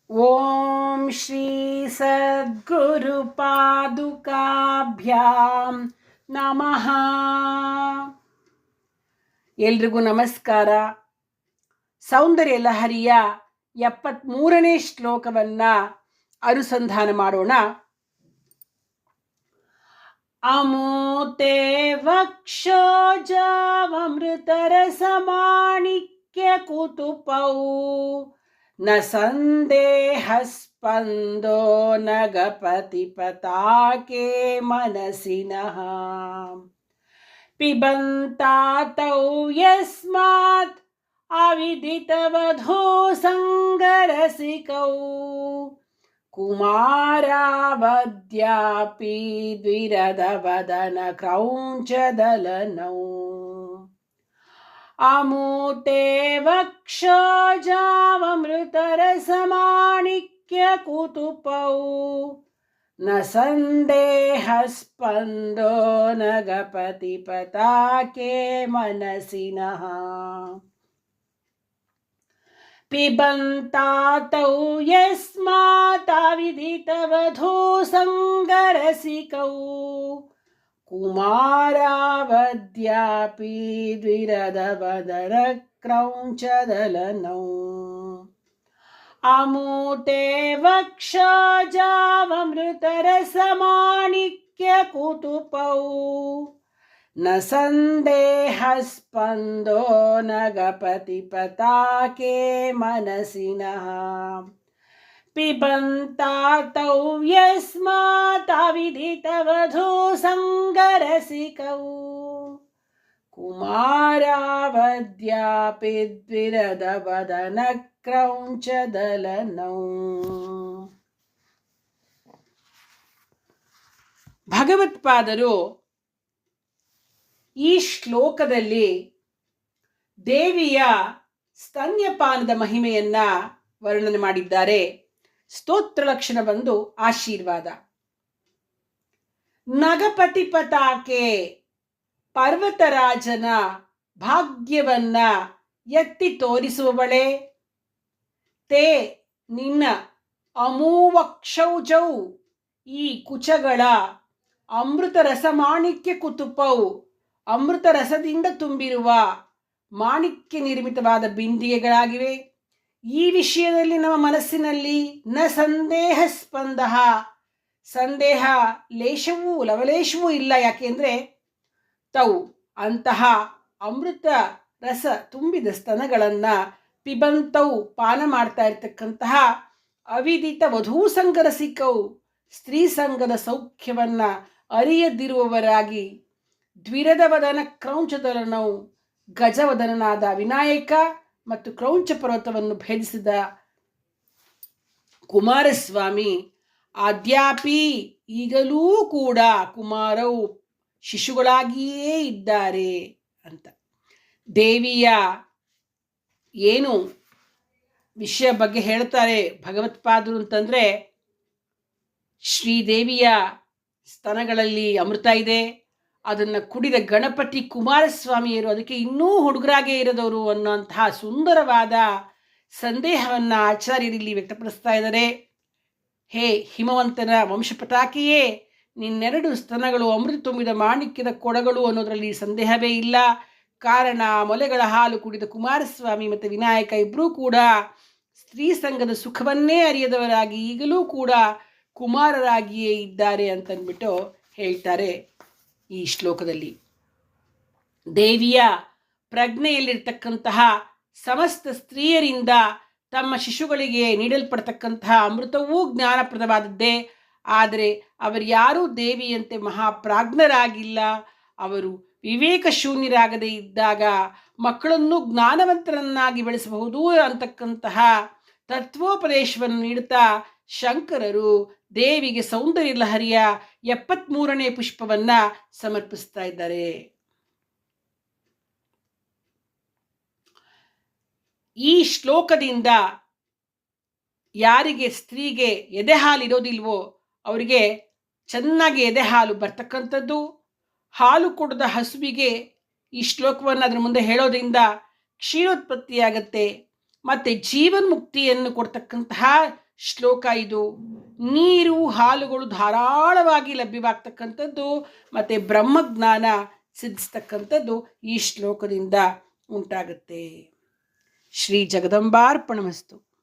ಓಂ ಶ್ರೀ ಸದ್ಗುರು ಪಾದುಕಾಭ್ಯಾಂ ನಮಃ. ಎಲ್ರಿಗೂ ನಮಸ್ಕಾರ. ಸೌಂದರ್ಯ ಲಹರಿಯ 73ನೇ ಶ್ಲೋಕವನ್ನ ಅನುಸಂಧಾನ ಮಾಡೋಣ. ಅಮೋತೆ ವಕ್ಷೋಜಾವಮೃತರಸಮಾಣಿಕ್ಯ ಕುತುಪೌ ನ ಸಂದೇಹ ಸ್ಪಂದೋ ನಗಪತಿ ಪತಾಕೆ ಮನಸಿನಃ ಪಿಬಂತಾತೌ ಯಸ್ಮಾತ್ ಅವಿದಿತವಧೋ ಸಂಗರಸಿಕೌ ಕುಮಾರಾವದ್ಯಾಪಿ ದ್ವಿರದವದನ ಕ್ರೌಂಚದಲನೌ ಅಮೂತೆ ವಕ್ಷೋಜಾವಮೃತರಸಮಾಣಿಕ್ಯ ಕುತುಪೌ ನ ಸಂದೇಹ ಸ್ಪಂದೋ ನಗಪತಿ ಪತಾಕೆ ಮನಸಿನಃ ಪಿಬಂತಾತೌ ಯಸ್ಮಾತಾವಿದಿತವಧೋ ಸಂಗರಸಿಕೌ ಕುಮಾರಾವದ್ಯಾಪಿ ದ್ವಿರದವದರ ಕ್ರೌಂಚದಲನೌ ಅಮೂತೆ ವಕ್ಷೋಜಾವಮೃತರಸಮಾಣಿಕ್ಯ ಕುತುಪೌ ನ ಸಂದೇಹ ಸ್ಪಂದೋ ನಗಪತಿ ಪತಾಕೆ ಮನಸಿನಃ ಪಿಬಂತಾತೌ ಯಸ್ಮಾತಾವಿದಿತವಧೋ ಸಂಗರಸಿಕೌ ಕುಮಾರಾವದ್ಯಾಪಿ ದ್ವಿರದವದನ ಕ್ರೌಂಚದಲನೌ. ಭಗವತ್ಪಾದರು ಈ ಶ್ಲೋಕದಲ್ಲಿ ದೇವಿಯ ಸ್ತನ್ಯಪಾನದ ಮಹಿಮೆಯನ್ನ ವರ್ಣನೆ ಮಾಡಿದ್ದಾರೆ. ಸ್ತೋತ್ರ ಲಕ್ಷಣ ಬಂದು ಆಶೀರ್ವಾದ. ನಗಪತಿ ಪತಾಕೆ, ಪರ್ವತರಾಜನ ಭಾಗ್ಯವನ್ನ ಎತ್ತಿ ತೋರಿಸುವವಳೆ. ತೇ, ನಿನ್ನ ಅಮೂವಕ್ಷೌಜೌ, ಈ ಕುಚಗಳ ಅಮೃತ ರಸಮಾಣಿಕ್ಯ ಕುತುಪೌ, ಅಮೃತ ರಸದಿಂದ ತುಂಬಿರುವ ಮಾಣಿಕ್ಯ ನಿರ್ಮಿತವಾದ ಬಿಂದಿಗೆಗಳಾಗಿವೆ. ಈ ವಿಷಯದಲ್ಲಿ ನಮ್ಮ ಮನಸ್ಸಿನಲ್ಲಿ ನ ಸಂದೇಹ ಸ್ಪಂದ, ಸಂದೇಹ ಲೇಷವೂ ಲವಲೇಶವೂ ಇಲ್ಲ. ಯಾಕೆಂದ್ರೆ ತೌ, ಅಂತಹ ಅಮೃತ ರಸ ತುಂಬಿದ ಸ್ತನಗಳನ್ನ ಪಿಬಂತೌ, ಪಾನ ಮಾಡ್ತಾ ಇರ್ತಕ್ಕಂತಹ ಅವಿದಿತ ವಧೂ ಸಂಗರಸಿಕೌ, ಸ್ತ್ರೀ ಸಂಘದ ಸೌಖ್ಯವನ್ನ ಅರಿಯದಿರುವವರಾಗಿ ದ್ವಿರದವದನ ಕ್ರೌಂಚದಲನೌ, ಗಜವದನನಾದ ವಿನಾಯಕ ಮತ್ತು ಕ್ರೌಂಚ ಪರ್ವತವನ್ನು ಭೇದಿಸಿದ ಕುಮಾರಸ್ವಾಮಿ ಆದ್ಯಾಪಿ, ಈಗಲೂ ಕೂಡ ಕುಮಾರವು ಶಿಶುಗಳಾಗಿಯೇ ಇದ್ದಾರೆ ಅಂತ. ದೇವಿಯ ಏನು ವಿಷಯ ಬಗ್ಗೆ ಹೇಳ್ತಾರೆ ಭಗವತ್ಪಾದರು ಅಂತಂದ್ರೆ, ಶ್ರೀದೇವಿಯ ಸ್ತನಗಳಲ್ಲಿ ಅಮೃತ ಇದೆ, ಅದನ್ನು ಕುಡಿದ ಗಣಪತಿ ಕುಮಾರಸ್ವಾಮಿಯರು ಅದಕ್ಕೆ ಇನ್ನೂ ಹುಡುಗರಾಗೇ ಇರೋದವರು ಅನ್ನುವಂತಹ ಸುಂದರವಾದ ಸಂದೇಹವನ್ನ ಆಚಾರ್ಯರಲ್ಲಿ ವ್ಯಕ್ತಪಡಿಸ್ತಾ ಇದ್ದಾರೆ. ಹೇ ಹಿಮವಂತನ ವಂಶಪತಾಕಿಯೇ, ನಿನ್ನೆರಡು ಸ್ತನಗಳು ಅಮೃತ ತುಂಬಿದ ಮಾಣಿಕ್ಯದ ಕೊಡಗಳು ಅನ್ನೋದರಲ್ಲಿ ಸಂದೇಹವೇ ಇಲ್ಲ. ಕಾರಣ, ಮೊಲೆಗಳ ಹಾಲು ಕುಡಿದ ಕುಮಾರಸ್ವಾಮಿ ಮತ್ತು ವಿನಾಯಕ ಇಬ್ಬರೂ ಕೂಡ ಸ್ತ್ರೀ ಸಂಘದ ಸುಖವನ್ನೇ ಅರಿಯದವರಾಗಿ ಈಗಲೂ ಕೂಡ ಕುಮಾರರಾಗಿಯೇ ಇದ್ದಾರೆ ಅಂತಂದ್ಬಿಟ್ಟು ಹೇಳ್ತಾರೆ ಈ ಶ್ಲೋಕದಲ್ಲಿ. ದೇವಿಯ ಪ್ರಜ್ಞೆಯಲ್ಲಿರ್ತಕ್ಕಂತಹ ಸಮಸ್ತ ಸ್ತ್ರೀಯರಿಂದ ತಮ್ಮ ಶಿಶುಗಳಿಗೆ ನೀಡಲ್ಪಡ್ತಕ್ಕಂತಹ ಅಮೃತವೂ ಜ್ಞಾನಪ್ರದವಾದದ್ದೇ. ಆದರೆ ಅವರ್ಯಾರೂ ದೇವಿಯಂತೆ ಮಹಾಪ್ರಾಜ್ಞರಾಗಿಲ್ಲ. ಅವರು ವಿವೇಕ ಶೂನ್ಯರಾಗದೇ ಇದ್ದಾಗ ಮಕ್ಕಳನ್ನು ಜ್ಞಾನವಂತರನ್ನಾಗಿ ಬೆಳೆಸಬಹುದು ಅಂತಕ್ಕಂತಹ ತತ್ವೋಪದೇಶವನ್ನು ನೀಡುತ್ತಾ ಶಂಕರರು ದೇವಿಗೆ ಸೌಂದರ್ಯ ಲಹರಿಯ 73ನೇ ಪುಷ್ಪವನ್ನ ಸಮರ್ಪಿಸ್ತಾ ಇದ್ದಾರೆ. ಈ ಶ್ಲೋಕದಿಂದ ಯಾರಿಗೆ ಸ್ತ್ರೀಗೆ ಎದೆಹಾಲಿರೋದಿಲ್ವೋ ಅವರಿಗೆ ಚೆನ್ನಾಗಿ ಎದೆಹಾಲು ಬರ್ತಕ್ಕಂಥದ್ದು. ಹಾಲು ಕೊಡದ ಹಸುವಿಗೆ ಈ ಶ್ಲೋಕವನ್ನು ಅದರ ಮುಂದೆ ಹೇಳೋದ್ರಿಂದ ಕ್ಷೀರೋತ್ಪತ್ತಿಯಾಗತ್ತೆ. ಮತ್ತು ಜೀವನ್ಮುಕ್ತಿಯನ್ನು ಕೊಡ್ತಕ್ಕಂತಹ ಶ್ಲೋಕ ಇದು. ನೀರು ಹಾಲುಗಳು ಧಾರಾಳವಾಗಿ ಲಭ್ಯವಾಗ್ತಕ್ಕಂಥದ್ದು ಮತ್ತು ಬ್ರಹ್ಮಜ್ಞಾನ ಸಿದ್ಧಿಸ್ತಕ್ಕಂಥದ್ದು ಈ ಶ್ಲೋಕದಿಂದ ಉಂಟಾಗುತ್ತೆ. ಶ್ರೀ ಜಗದಂಬಾರ್ಪಣಮಸ್ತು.